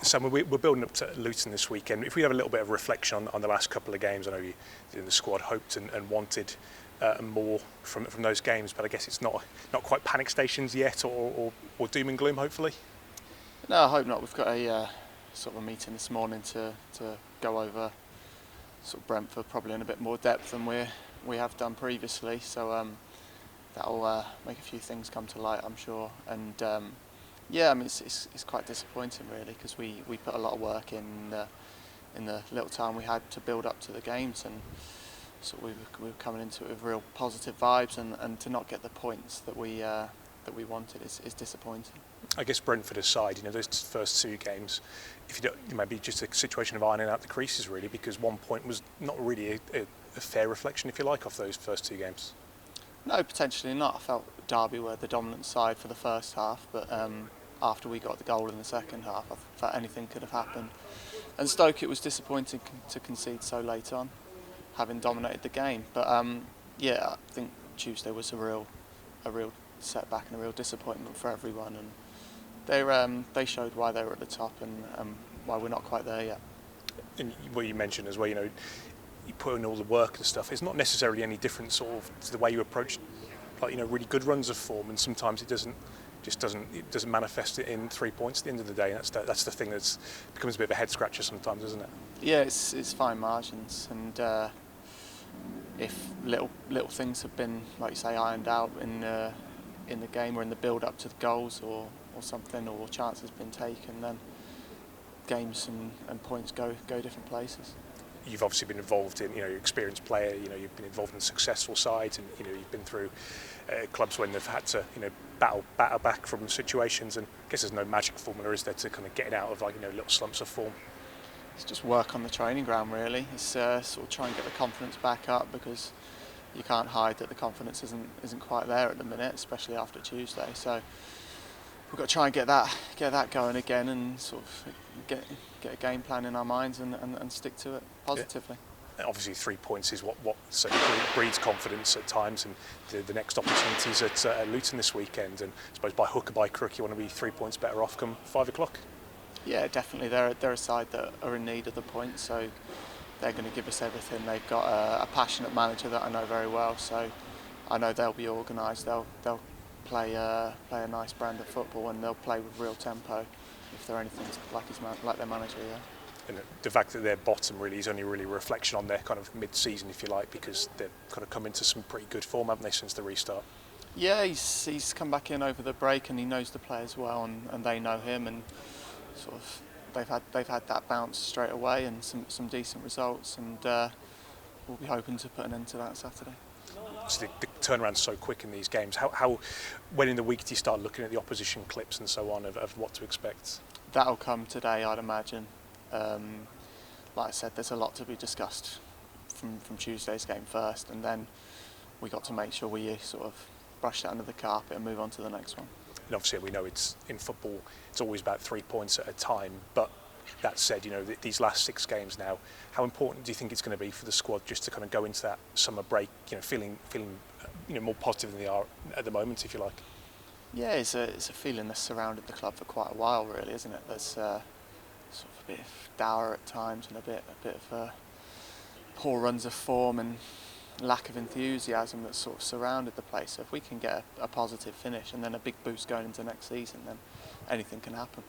Sam, we're building up to Luton this weekend. If we have a little bit of reflection on the last couple of games, I know you in the squad hoped and wanted more from those games, but I guess it's not quite panic stations yet, or doom and gloom, hopefully. No, I hope not. We've got a sort of a meeting this morning to go over sort of Brentford probably in a bit more depth than we have done previously. So that'll make a few things come to light, I'm sure. And yeah, I mean it's quite disappointing really, because we put a lot of work in the little time we had to build up to the games, and so we were coming into it with real positive vibes, and to not get the points that we wanted is disappointing. I guess Brentford aside, those first two games, if you don't, it might be just a situation of ironing out the creases really, because 1 point was not really a fair reflection, if you like, of those first two games. No, potentially not. I felt Derby were the dominant side for the first half, but after we got the goal in the second half, I thought anything could have happened. And Stoke, it was disappointing to concede so late on, having dominated the game. But yeah, I think Tuesday was a real setback and a real disappointment for everyone. And they showed why they were at the top and why we're not quite there yet. And what you mentioned as well, you put in all the work and stuff. It's not necessarily any different sort of to the way you approach, like really good runs of form, and sometimes it doesn't manifest it in 3 points at the end of the day. That's the thing that becomes a bit of a head scratcher sometimes, isn't it? Yeah, it's fine margins, and if little things have been, like you say, ironed out in the game or in the build up to the goals or something, or chances been taken, then games and points go different places. You've obviously been involved in, you're an experienced player, you've been involved in successful sides, and you've been through clubs when they've had to battle back from situations, and I guess there's no magic formula, is there, to kind of getting out of little slumps of form? It's just work on the training ground really. It's sort of try and get the confidence back up, because you can't hide that the confidence isn't quite there at the minute, especially after Tuesday. So we've got to try and get that going again, and sort of get a game plan in our minds and stick to it positively. Yeah. Obviously 3 points is what certainly breeds confidence at times, and the next opportunities at Luton this weekend, and I suppose by hook or by crook you want to be 3 points better off come 5 o'clock. Yeah, definitely. They're a side that are in need of the points, so they're going to give us everything. They've got a passionate manager that I know very well, so I know they'll be organised. They'll play a nice brand of football, and they'll play with real tempo if they're anything like their manager. Yeah. And the fact that they're bottom really is only really a reflection on their kind of mid-season, if you like, because they've kind of come into some pretty good form, haven't they, since the restart? Yeah, he's come back in over the break, and he knows the players well, and they know him, and sort of they've had that bounce straight away and some decent results, and we'll be hoping to put an end to that Saturday. So the turnaround's so quick in these games. How when in the week do you start looking at the opposition clips and so on of what to expect? That'll come today, I'd imagine. Like I said, there's a lot to be discussed from Tuesday's game first, and then we got to make sure we sort of brush that under the carpet and move on to the next one. And obviously we know it's in football, it's always about 3 points at a time, but that said, these last 6 games now, how important do you think it's going to be for the squad just to kind of go into that summer break, feeling more positive than they are at the moment, if you like? Yeah, it's a feeling that's surrounded the club for quite a while, really, isn't it? There's sort of a bit of dour at times, and a bit of poor runs of form and lack of enthusiasm that's sort of surrounded the place. So if we can get a positive finish and then a big boost going into next season, then anything can happen.